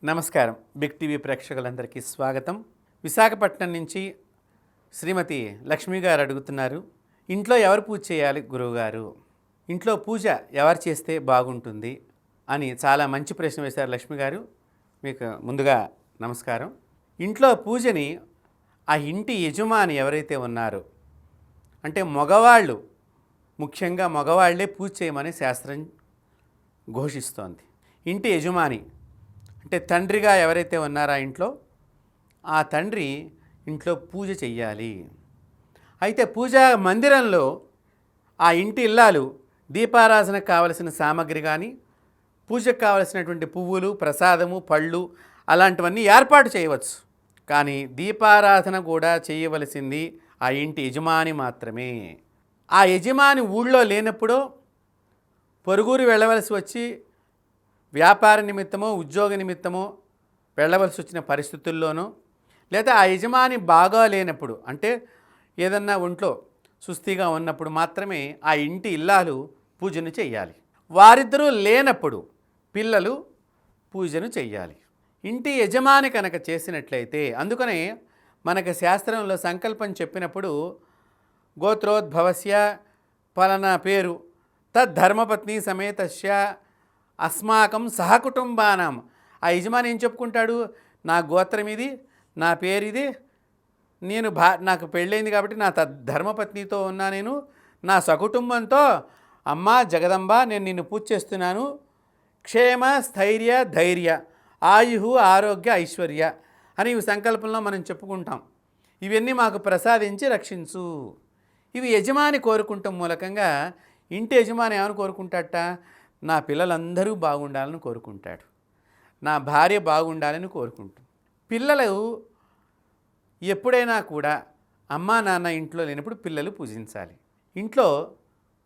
నమస్కారం. Big TV ప్రేక్షకులందరికీ స్వాగతం. విశాఖపట్నం నుంచి శ్రీమతి లక్ష్మి గారు అడుగుతున్నారు, ఇంట్లో ఎవరు పూజ చేయాలి గురువుగారు, ఇంట్లో పూజ ఎవరు చేస్తే బాగుంటుంది అని చాలా మంచి ప్రశ్న వేశారు లక్ష్మి గారు. మీకు ముందుగా నమస్కారం. ఇంట్లో పూజని ఆ ఇంటి యజమాని ఎవరైతే ఉన్నారో, అంటే మగవాళ్ళు, ముఖ్యంగా మగవాళ్లే పూజ చేయమని శాస్త్రం ఘోషిస్తోంది. ఇంటి యజమాని అంటే తండ్రిగా ఎవరైతే ఉన్నారో ఇంట్లో, ఆ తండ్రి ఇంట్లో పూజ చెయ్యాలి. అయితే పూజా మందిరంలో ఆ ఇంటి ఇల్లాలు దీపారాధనకు కావలసిన సామగ్రి కానీ, పూజకు కావలసినటువంటి పువ్వులు, ప్రసాదము, పళ్ళు అలాంటివన్నీ ఏర్పాటు చేయవచ్చు. కానీ దీపారాధన కూడా చేయవలసింది ఆ ఇంటి యజమాని మాత్రమే. ఆ యజమాని ఊళ్ళో లేనప్పుడు పొరుగురు వెళ్ళవలసి వచ్చి వ్యాపార నిమిత్తమో ఉద్యోగ నిమిత్తమో వెళ్ళవలసి వచ్చిన పరిస్థితుల్లోనూ, లేదా ఆ యజమాని బాగా లేనప్పుడు, అంటే ఏదన్నా ఒంట్లో సుస్థిగా ఉన్నప్పుడు మాత్రమే ఆ ఇంటి ఇల్లాలు పూజను చెయ్యాలి. వారిద్దరూ లేనప్పుడు పిల్లలు పూజను చెయ్యాలి. ఇంటి యజమాని కనుక చేసినట్లయితే, అందుకనే మనకు శాస్త్రంలో సంకల్పం చెప్పినప్పుడు గోత్రోద్భవస్య ఫలానా పేరు తద్ధర్మపత్ని సమేతస్య అస్మాకం సహకుటుంబానం. ఆ యజమాని ఏం చెప్పుకుంటాడు, నా గోత్రం ఇది, నా పేరు ఇది, నాకు పెళ్ళైంది కాబట్టి నా ధర్మపత్నితో ఉన్నా, నేను నా సకుటుంబంతో అమ్మా జగదంబ నేను నిన్ను పూజ చేస్తున్నాను, క్షేమ స్థైర్య ధైర్య ఆయు ఆరోగ్య ఐశ్వర్య అని ఈ సంకల్పంలో మనం చెప్పుకుంటాం. ఇవన్నీ మాకు ప్రసాదించి రక్షించు. ఇవి యజమాని కోరుకుంటాం మూలకంగా. ఇంటి యజమాని ఏమని కోరుకుంటాడట, నా పిల్లలందరూ బాగుండాలని కోరుకుంటాడు, నా భార్య బాగుండాలని కోరుకుంటాడు. పిల్లలు ఎప్పుడైనా కూడా అమ్మా నాన్న ఇంట్లో లేనప్పుడు పిల్లలు పూజించాలి. ఇంట్లో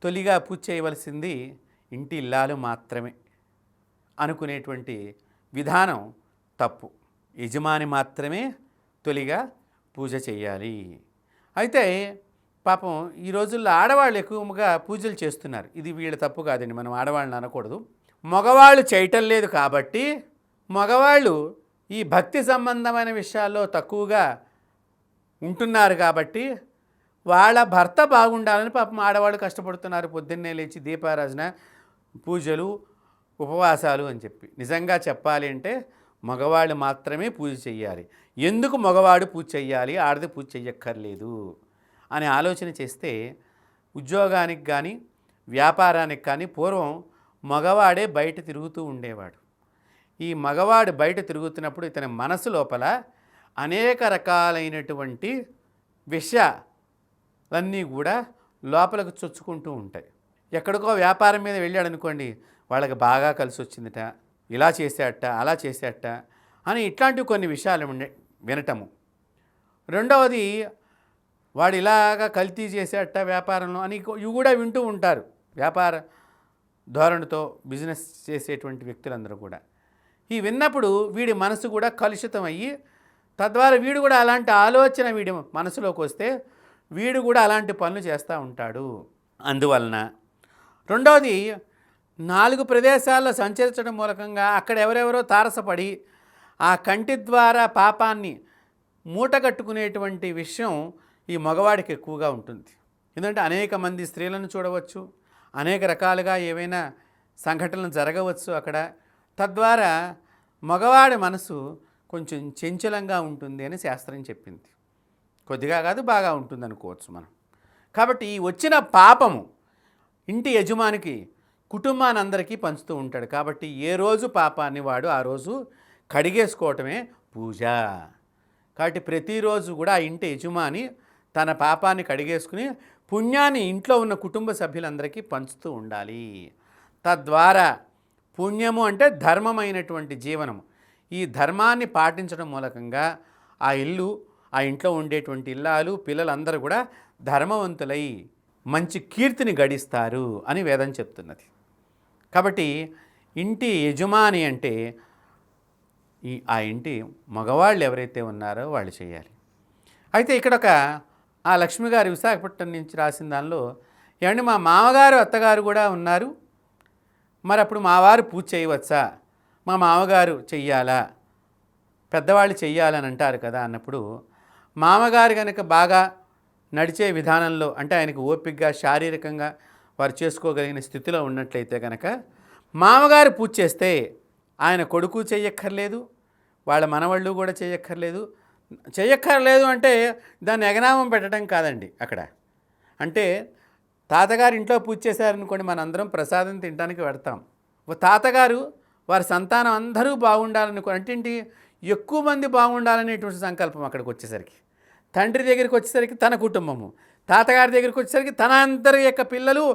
తొలిగా పూజ చేయవలసింది ఇంటి ఇల్లాలు మాత్రమే అనుకునేటువంటి విధానం తప్పు. యజమాని మాత్రమే తొలిగా పూజ చేయాలి. అయితే పాపం ఈ రోజుల్లో ఆడవాళ్ళు ఎక్కువగా పూజలు చేస్తున్నారు. ఇది వీళ్ళ తప్పు కాదండి, మనం ఆడవాళ్ళని అనకూడదు. మగవాళ్ళు చేయటం లేదు కాబట్టి మగవాళ్ళు ఈ భక్తి సంబంధమైన విషయాల్లో తక్కువగా ఉంటున్నారు కాబట్టి వాళ్ళ భర్త బాగుండాలని పాపం ఆడవాళ్ళు కష్టపడుతున్నారు. పొద్దున్నే లేచి దీపారాధన, పూజలు, ఉపవాసాలు అని చెప్పి. నిజంగా చెప్పాలి అంటే మగవాళ్ళు మాత్రమే పూజ చెయ్యాలి. ఎందుకు మగవాడు పూజ చెయ్యాలి, ఆడది పూజ చెయ్యక్కర్లేదు అని ఆలోచన చేస్తే, ఉద్యోగానికి కానీ వ్యాపారానికి కానీ పూర్వం మగవాడే బయట తిరుగుతూ ఉండేవాడు. ఈ మగవాడు బయట తిరుగుతున్నప్పుడు ఇతని మనసు లోపల అనేక రకాలైనటువంటి విషయాలన్నీ కూడా లోపలకు చొచ్చుకుంటూ ఉంటాయి. ఎక్కడికో వ్యాపారం మీద వెళ్ళాడు అనుకోండి, వాళ్ళకి బాగా కలిసి వచ్చిందిట, ఇలా చేసేట అలా చేసేట అని ఇట్లాంటివి కొన్ని విషయాలు వినటము. రెండవది, వాడు ఇలాగా కల్తీ చేసేట వ్యాపారంలో అని ఇవి కూడా వింటూ ఉంటారు. వ్యాపార ధోరణితో బిజినెస్ చేసేటువంటి వ్యక్తులందరూ కూడా ఈ విన్నప్పుడు వీడి మనసు కూడా కలుషితం అయ్యి, తద్వారా వీడు కూడా అలాంటి ఆలోచన వీడి మనసులోకి వస్తే వీడు కూడా అలాంటి పనులు చేస్తూ ఉంటాడు. అందువలన రెండవది, 4 ప్రదేశాల్లో సంచరించడం మూలకంగా అక్కడ ఎవరెవరో తారసపడి ఆ కంటి ద్వారా పాపాన్ని మూటగట్టుకునేటువంటి విషయం ఈ మగవాడికి ఎక్కువగా ఉంటుంది. ఎందుకంటే అనేక మంది స్త్రీలను చూడవచ్చు, అనేక రకాలుగా ఏవైనా సంఘటనలు జరగవచ్చు అక్కడ. తద్వారా మగవాడి మనసు కొంచెం చంచలంగా ఉంటుంది అని శాస్త్రం చెప్పింది. కొద్దిగా కాదు, బాగా ఉంటుంది అనుకోవచ్చు మనం. కాబట్టి ఈ వచ్చిన పాపము ఇంటి యజమానికి, కుటుంబాన్ని అందరికీ పంచుతూ ఉంటాడు. కాబట్టి ఏ రోజు పాపాన్ని వాడు ఆ రోజు కడిగేసుకోవటమే పూజ. కాబట్టి ప్రతిరోజు కూడా ఆ ఇంటి యజమాని తన పాపాన్ని కడిగేసుకుని పుణ్యాన్ని ఇంట్లో ఉన్న కుటుంబ సభ్యులందరికీ పంచుతూ ఉండాలి. తద్వారా పుణ్యము అంటే ధర్మమైనటువంటి జీవనము. ఈ ధర్మాన్ని పాటించడం మూలకంగా ఆ ఇల్లు, ఆ ఇంట్లో ఉండేటువంటి ఇల్లాలు, పిల్లలందరూ కూడా ధర్మవంతులై మంచి కీర్తిని గడిస్తారు అని వేదం చెప్తున్నది. కాబట్టి ఇంటి యజమాని అంటే ఆ ఇంటి మగవాళ్ళు ఎవరైతే ఉన్నారో వాళ్ళు చేయాలి. అయితే ఇక్కడ ఆ లక్ష్మి గారు విశాఖపట్నం నుంచి రాసిన దానిలో, ఏమండి మా మామగారు అత్తగారు కూడా ఉన్నారు, మరి అప్పుడు మా వారు పూజ చేయవచ్చా, మా మామగారు చెయ్యాలా పెద్దవాళ్ళు చెయ్యాలని అంటారు కదా అన్నప్పుడు మామగారు కనుక బాగా నడిచే విధానంలో అంటే ఆయనకు ఓపికగా శారీరకంగా వారు చేసుకోగలిగిన స్థితిలో ఉన్నట్లయితే కనుక మామగారు పూజ చేస్తే ఆయన కొడుకు చెయ్యక్కర్లేదు, వాళ్ళ మనవాళ్ళు కూడా చెయ్యక్కర్లేదు అంటే దాన్ని ఎగనామం పెట్టడం కాదండి అక్కడ. అంటే తాతగారు ఇంట్లో పూజ చేశారనుకోండి, మనందరం ప్రసాదం తినడానికి పెడతాం. తాతగారు వారి సంతానం అందరూ బాగుండాలనుకో అంటే ఏంటి, ఎక్కువ మంది బాగుండాలనేటువంటి సంకల్పం అక్కడికి వచ్చేసరికి. తండ్రి దగ్గరికి వచ్చేసరికి తన కుటుంబము, తాతగారి దగ్గరికి వచ్చేసరికి తన అందరి యొక్క పిల్లలు,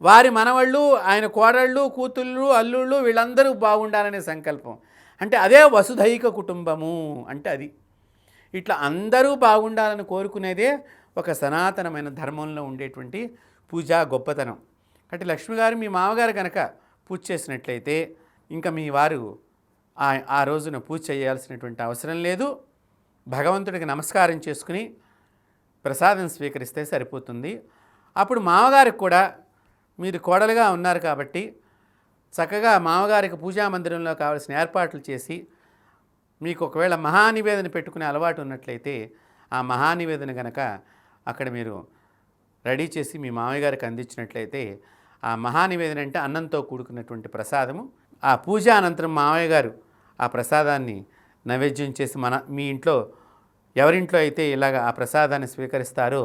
వారి మనవళ్ళు, ఆయన కోడళ్ళు, కూతుళ్ళు, అల్లుళ్ళు వీళ్ళందరూ బాగుండాలనే సంకల్పం. అంటే అదే వసుధైక కుటుంబము అంటే అది. ఇట్లా అందరూ బాగుండాలని కోరుకునేదే ఒక సనాతనమైన ధర్మంలో ఉండేటువంటి పూజా గొప్పతనం. కాబట్టి లక్ష్మి గారు మీ మామగారు కనుక పూజ చేసినట్లయితే ఇంకా మీ వారు ఆ రోజున పూజ చేయాల్సినటువంటి అవసరం లేదు. భగవంతుడికి నమస్కారం చేసుకుని ప్రసాదం స్వీకరిస్తే సరిపోతుంది. అప్పుడు మామగారికి కూడా మీరు కోడలుగా ఉన్నారు కాబట్టి చక్కగా మామగారికి పూజా మందిరంలో కావాల్సిన ఏర్పాట్లు చేసి, మీకు ఒకవేళ మహానివేదన పెట్టుకునే అలవాటు ఉన్నట్లయితే ఆ మహానివేదన కనుక అక్కడ మీరు రెడీ చేసి మీ మామయ్య గారికి అందించినట్లయితే ఆ మహానివేదన అంటే అన్నంతో కూడుకున్నటువంటి ప్రసాదము. ఆ పూజ అనంతరం మామయ్య గారు ఆ ప్రసాదాన్ని నైవేద్యం చేసి మీ ఇంట్లో ఎవరింట్లో అయితే ఇలాగ ఆ ప్రసాదాన్ని స్వీకరిస్తారో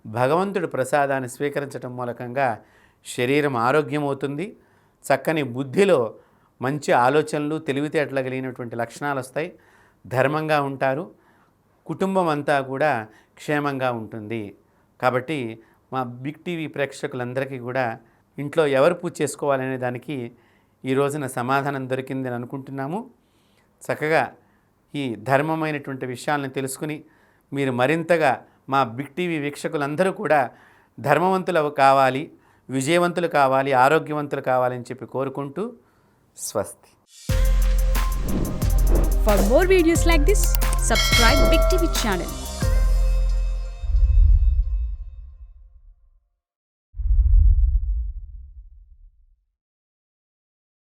భగవంతుడు ప్రసాదాన్ని స్వీకరించడం మూలకంగా శరీరం ఆరోగ్యం అవుతుంది, చక్కని బుద్ధిలో మంచి ఆలోచనలు తెలివితేటలు కలిగినటువంటి లక్షణాలు వస్తాయి, ధర్మంగా ఉంటారు, కుటుంబం అంతా కూడా క్షేమంగా ఉంటుంది. కాబట్టి మా బిగ్ టీవీ ప్రేక్షకులందరికీ కూడా ఇంట్లో ఎవరు పూజ చేసుకోవాలనే దానికి ఈ రోజున సమాధానం దొరికిందని అనుకుంటున్నాము. చక్కగా ఈ ధర్మమైనటువంటి విషయాలను తెలుసుకుని మీరు మరింతగా మా బిగ్ టీవీ వీక్షకులందరూ కూడా ధర్మవంతులు కావాలి, విజయవంతులు కావాలి, ఆరోగ్యవంతులు కావాలని చెప్పి కోరుకుంటూ స్వస్తి. For more videos like this, subscribe Big TV channel.